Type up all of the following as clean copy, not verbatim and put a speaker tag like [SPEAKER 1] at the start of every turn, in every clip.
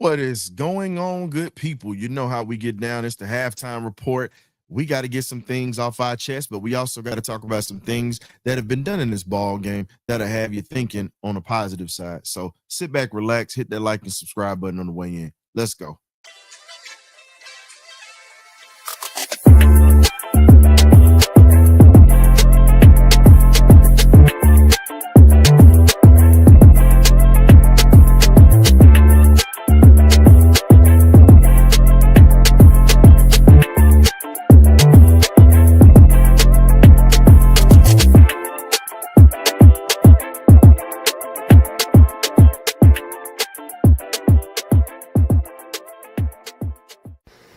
[SPEAKER 1] What is going on, good people? You know how we get down. It's the halftime report. We got to get some things off our chest, but we also got to talk about some things that have been done in this ball game that'll have you thinking on a positive side. So sit back, relax, hit that like and subscribe button on the way in. Let's go.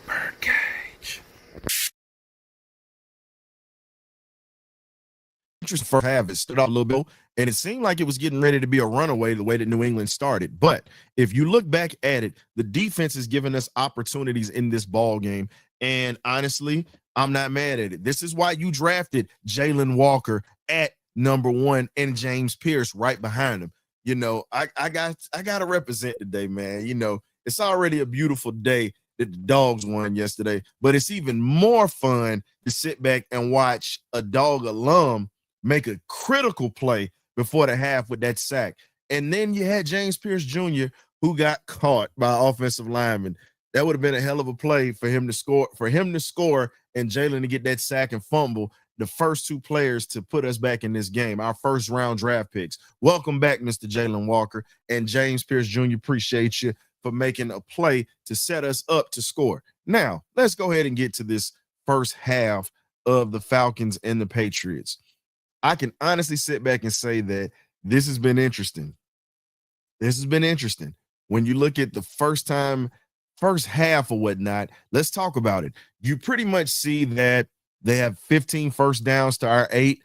[SPEAKER 1] BirdCage. Interesting first half. It stood out a little bit, and it seemed like it was getting ready to be a runaway the way that New England started. But if you look back at it, the defense has given us opportunities in this ball game. And honestly, I'm not mad at it. This is why you drafted Jalen Walker at number 1 and James Pierce right behind him. I got to represent today, man. It's already a beautiful day that the Dogs won yesterday, but it's even more fun to sit back and watch a Dog alum make a critical play before the half with that sack. And then you had James Pierce Jr., who got caught by offensive lineman. That would have been a hell of a play for him to score, and Jalen to get that sack and fumble, the first two players to put us back in this game, our first round draft picks. Welcome back, Mr. Jalen Walker and James Pierce Jr. Appreciate you for making a play to set us up to score. Now, let's go ahead and get to this first half of the Falcons and the Patriots. I can honestly sit back and say that this has been interesting. When you look at the first half or whatnot, let's talk about it. You pretty much see that they have 15 first downs to our 8.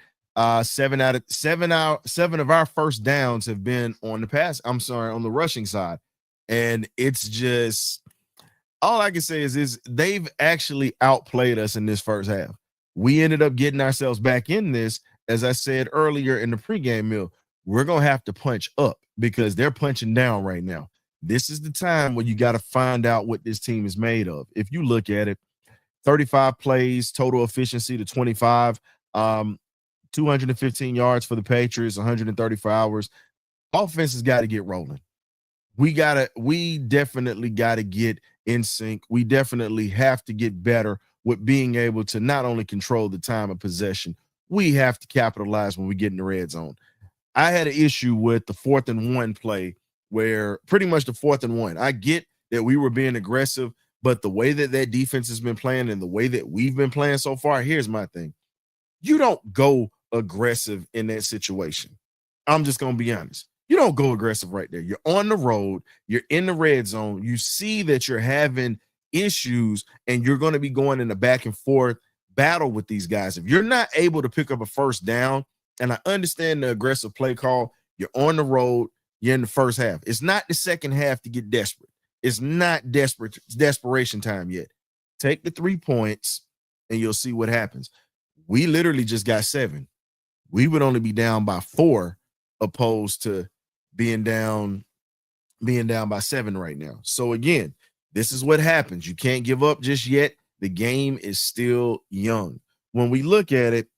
[SPEAKER 1] 7 of our first downs have been on the rushing side. And it's just, all I can say is they've actually outplayed us in this first half. We ended up getting ourselves back in this. As I said earlier in the pregame meal, we're going to have to punch up because they're punching down right now. This is the time when you got to find out what this team is made of. If you look at it, 35 plays, total efficiency to 25, 215 yards for the Patriots, 134 hours. Offense has got to get rolling. We definitely got to get in sync. We definitely have to get better with being able to not only control the time of possession, we have to capitalize when we get in the red zone. I had an issue with the 4th and 1 play where pretty much the 4th and 1. I get that we were being aggressive, but the way that defense has been playing and the way that we've been playing so far, here's my thing. You don't go aggressive in that situation. I'm just going to be honest. You don't go aggressive right there. You're on the road. You're in the red zone. You see that you're having issues and you're going to be going in a back and forth battle with these guys. If you're not able to pick up a first down, and I understand the aggressive play call, you're on the road, you're in the first half. It's not the second half to get desperate. It's not desperation time yet. Take the 3 points and you'll see what happens. We literally just got 7. We would only be down by 4 opposed to being down by 7 right now. So again, this is what happens. You can't give up just yet. The game is still young. When we look at it,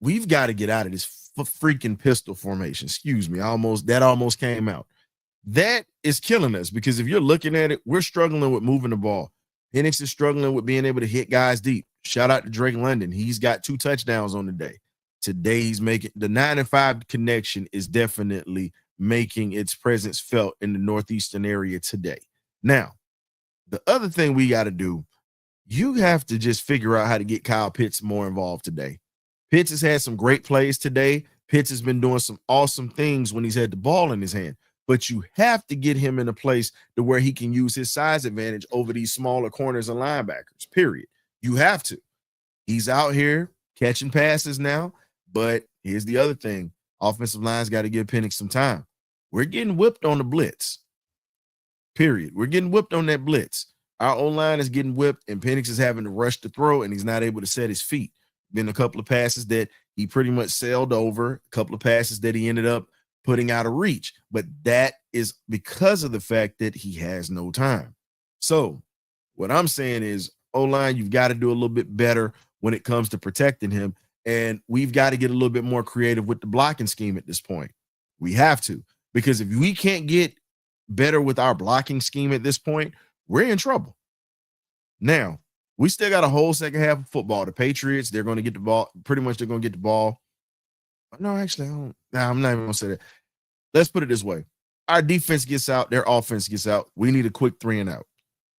[SPEAKER 1] we've got to get out of this freaking pistol formation. Excuse me. That almost came out. That is killing us because if you're looking at it, we're struggling with moving the ball. Penix is struggling with being able to hit guys deep. Shout out to Drake London. He's got 2 touchdowns on the day. Today he's making the 9-5 connection is definitely making its presence felt in the northeastern area today. Now, the other thing we got to do, you have to just figure out how to get Kyle Pitts more involved today. Pitts has had some great plays today. Pitts has been doing some awesome things when he's had the ball in his hand, but you have to get him in a place to where he can use his size advantage over these smaller corners and linebackers, period. You have to. He's out here catching passes now, but here's the other thing. Offensive line's got to give Penix some time. We're getting whipped on the blitz, period. We're getting whipped on that blitz. Our O-line is getting whipped, and Penix is having to rush to throw, and he's not able to set his feet. Been a couple of passes that he pretty much sailed over, a couple of passes that he ended up putting out a reach, but that is because of the fact that he has no time. So what I'm saying is, O-line, you've got to do a little bit better when it comes to protecting him. And we've got to get a little bit more creative with the blocking scheme at this point. We have to, because if we can't get better with our blocking scheme at this point, we're in trouble. Now, we still got a whole second half of football. The Patriots, they're going to get the ball. Pretty much they're going to get the ball. No, actually, I'm not even going to say that. Let's put it this way. Our defense gets out. Their offense gets out. We need a quick 3 and out.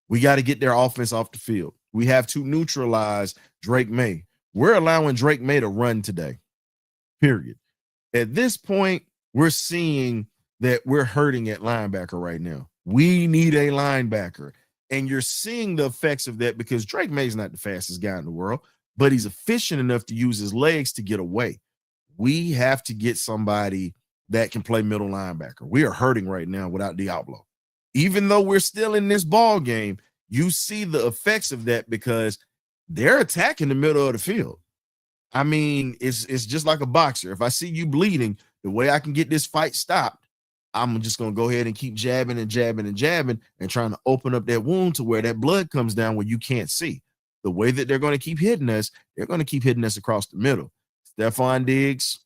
[SPEAKER 1] We got to get their offense off the field. We have to neutralize Drake May. We're allowing Drake May to run today, period. At this point, we're seeing that we're hurting at linebacker right now. We need a linebacker. And you're seeing the effects of that because Drake May's not the fastest guy in the world, but he's efficient enough to use his legs to get away. We have to get somebody that can play middle linebacker. We are hurting right now without Diablo. Even though we're still in this ball game, you see the effects of that because they're attacking the middle of the field. I mean, it's just like a boxer. If I see you bleeding, the way I can get this fight stopped, I'm just going to go ahead and keep jabbing and jabbing and jabbing and trying to open up that wound to where that blood comes down where you can't see. The way that they're going to keep hitting us, they're going to keep hitting us across the middle. Stephon Diggs,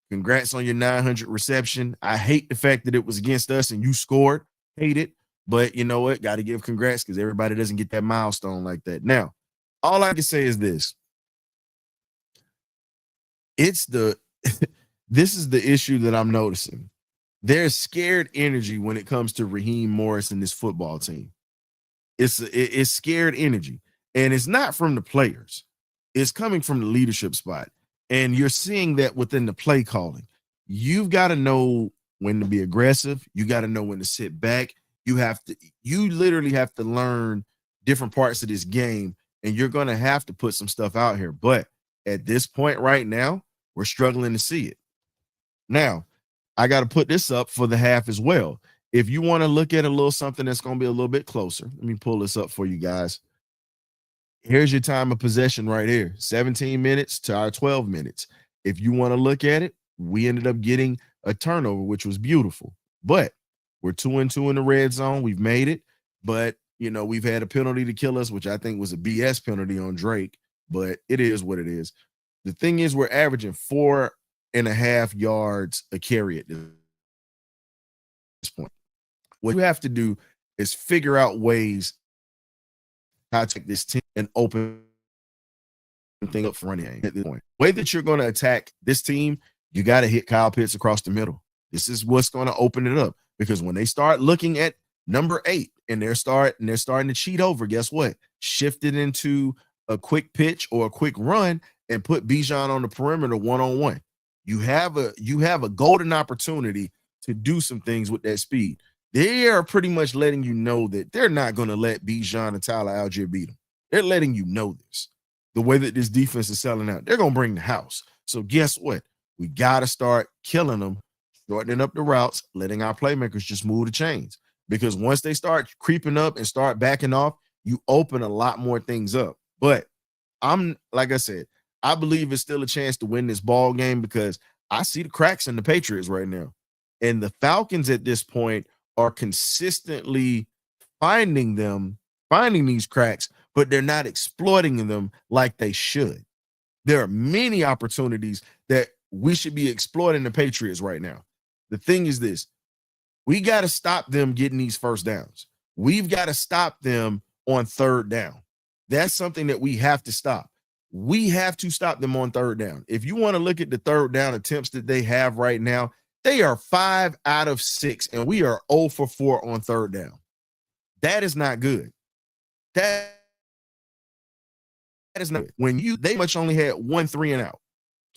[SPEAKER 1] congrats on your 900 reception. I hate the fact that it was against us and you scored. Hate it. But you know what? Got to give congrats because everybody doesn't get that milestone like that. Now, all I can say is this. This is the issue that I'm noticing. There's scared energy when it comes to Raheem Morris and this football team. It's scared energy. And it's not from the players. It's coming from the leadership spot. And you're seeing that within the play calling. You've got to know when to be aggressive. You got to know when to sit back. You literally have to learn different parts of this game, and you're going to have to put some stuff out here. But at this point right now, we're struggling to see it. Now, I got to put this up for the half as well. If you want to look at a little something that's going to be a little bit closer, let me pull this up for you guys. Here's your time of possession right here, 17 minutes to our 12 minutes. If you want to look at it, we ended up getting a turnover, which was beautiful. But we're 2-2 in the red zone. We've made it. But, we've had a penalty to kill us, which I think was a BS penalty on Drake. But it is what it is. The thing is, we're averaging 4.5 yards a carry at this point. What you have to do is figure out ways how to take this team and open thing up for running game at this point. Way that you're going to attack this team, you got to hit Kyle Pitts across the middle. This is what's going to open it up because when they start looking at number 8 and they're starting to cheat over, guess what? Shift it into a quick pitch or a quick run and put Bijan on the perimeter one-on-one. You have a golden opportunity to do some things with that speed. They are pretty much letting you know that they're not going to let Bijan and Tyler Algier beat them. They're letting you know this. The way that this defense is selling out, they're going to bring the house. So guess what? We got to start killing them, shortening up the routes, letting our playmakers just move the chains. Because once they start creeping up and start backing off, you open a lot more things up. But like I said, I believe it's still a chance to win this ball game because I see the cracks in the Patriots right now. And the Falcons at this point are consistently finding these cracks, but they're not exploiting them like they should. There are many opportunities that we should be exploiting the Patriots right now. The thing is this, we got to stop them getting these first downs. We've got to stop them on third down. That's something that we have to stop. We have to stop them on third down. If you want to look at the third down attempts that they have right now, they are 5 out of 6, and we are 0 for 4 on third down. That is not good. That is not good. They much only had 1 3 and out,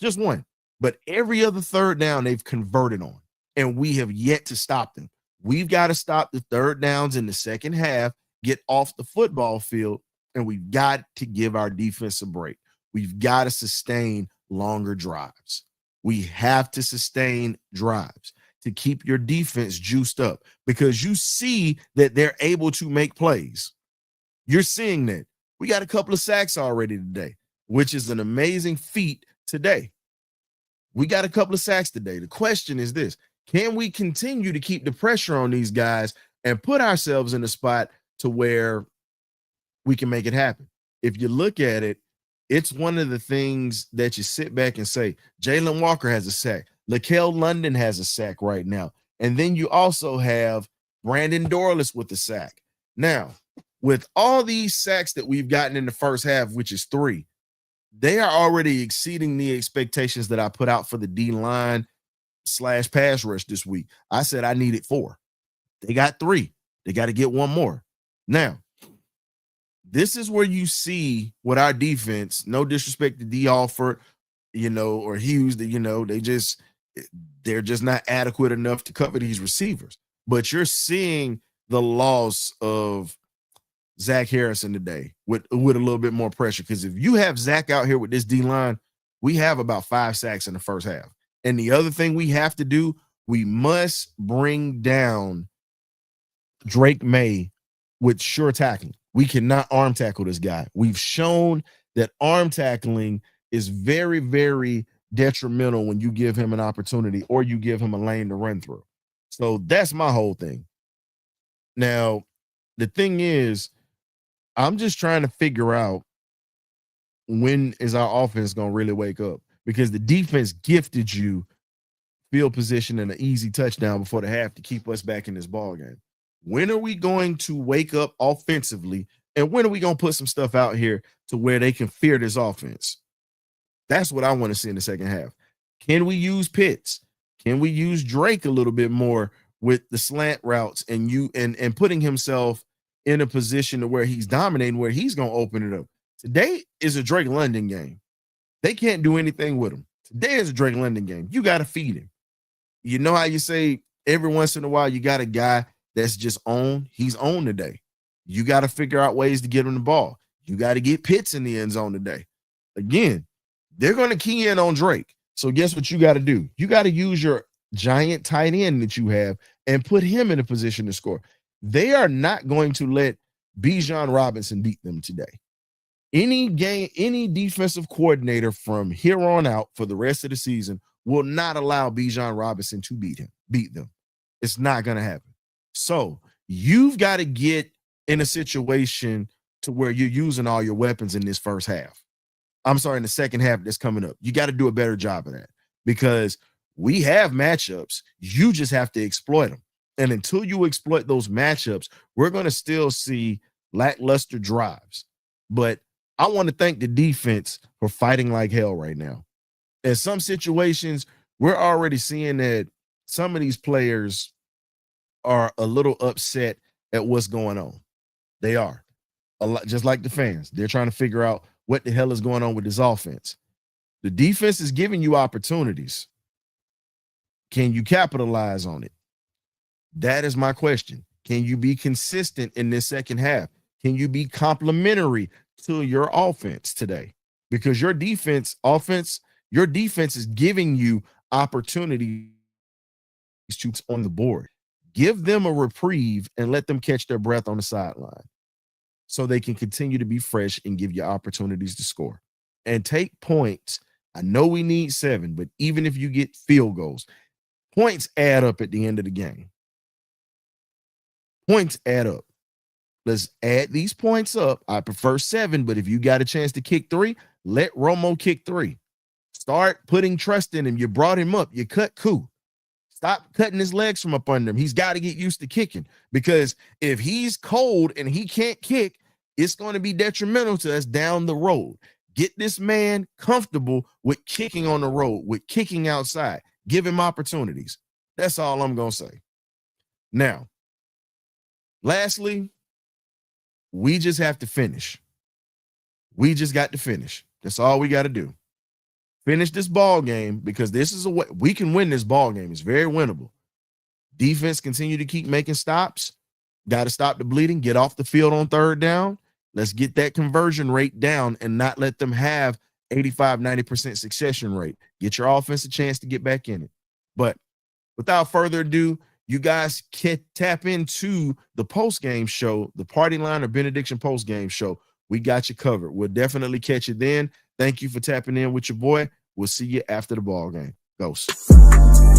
[SPEAKER 1] just one. But every other third down they've converted on, and we have yet to stop them. We've got to stop the third downs in the second half, get off the football field, and we've got to give our defense a break. We've got to sustain longer drives. We have to sustain drives to keep your defense juiced up because you see that they're able to make plays. You're seeing that. We got a couple of sacks already today, which is an amazing feat today. We got a couple of sacks today. The question is this: can we continue to keep the pressure on these guys and put ourselves in a spot to where we can make it happen? If you look at it, it's one of the things that you sit back and say, Jalen Walker has a sack. Lakel London has a sack right now. And then you also have Brandon Dorless with the sack. Now, with all these sacks that we've gotten in the first half, which is 3, they are already exceeding the expectations that I put out for the D-line / pass rush this week. I said I needed 4. They got 3. They got to get 1 more. Now, this is where you see what our defense, no disrespect to D. Alford, or Hughes, they're just not adequate enough to cover these receivers. But you're seeing the loss of Zach Harrison today with a little bit more pressure. Because if you have Zach out here with this D-line, we have about 5 sacks in the first half. And the other thing we have to do, we must bring down Drake May with sure tackling. We cannot arm tackle this guy. We've shown that arm tackling is very, very detrimental when you give him an opportunity or you give him a lane to run through. So that's my whole thing. Now, the thing is, I'm just trying to figure out when is our offense going to really wake up, because the defense gifted you field position and an easy touchdown before the half to keep us back in this ball game. When are we going to wake up offensively, and when are we going to put some stuff out here to where they can fear this offense? That's what I want to see in the second half. Can we use Pitts? Can we use Drake a little bit more with the slant routes and putting himself in a position to where he's dominating, where he's going to open it up? Today is a Drake London game. They can't do anything with him. Today is a Drake London game. You got to feed him. You know how you say every once in a while you got a guy that's just on? He's on today. You got to figure out ways to get him the ball. You got to get Pitts in the end zone today. Again, they're going to key in on Drake. So guess what you got to do? You got to use your giant tight end that you have and put him in a position to score. They are not going to let Bijan Robinson beat them today. Any defensive coordinator from here on out for the rest of the season will not allow Bijan Robinson to beat them. It's not going to happen. So you've got to get in a situation to where you're using all your weapons in this first half. I'm sorry, in the second half that's coming up. You got to do a better job of that, because we have matchups. You just have to exploit them. And until you exploit those matchups, we're going to still see lackluster drives. But I want to thank the defense for fighting like hell right now. In some situations, we're already seeing that some of these players are a little upset at what's going on. They are. A lot, just like the fans. They're trying to figure out what the hell is going on with this offense. The defense is giving you opportunities. Can you capitalize on it? That is my question. Can you be consistent in this second half? Can you be complementary to your offense today? Because your defense is giving you opportunities to on the board. Give them a reprieve and let them catch their breath on the sideline so they can continue to be fresh and give you opportunities to score and take points. I know we need 7, but even if you get field goals, points add up at the end of the game. Points add up. Let's add these points up. I prefer 7, but if you got a chance to kick 3, let Romo kick 3. Start putting trust in him. You brought him up. You cut Koo. Stop cutting his legs from up under him. He's got to get used to kicking, because if he's cold and he can't kick, it's going to be detrimental to us down the road. Get this man comfortable with kicking on the road, with kicking outside. Give him opportunities. That's all I'm going to say. Now, lastly, we just have to finish. We just got to finish. That's all we got to do. Finish this ball game, because this is a way we can win this ball game. It's very winnable. Defense continue to keep making stops. Got to stop the bleeding. Get off the field on third down. Let's get that conversion rate down and not let them have 85, 90% succession rate. Get your offense a chance to get back in it. But without further ado, you guys can tap into the post-game show, the Party Line or Benediction post-game show. We got you covered. We'll definitely catch you then. Thank you for tapping in with your boy. We'll see you after the ball game. Ghost.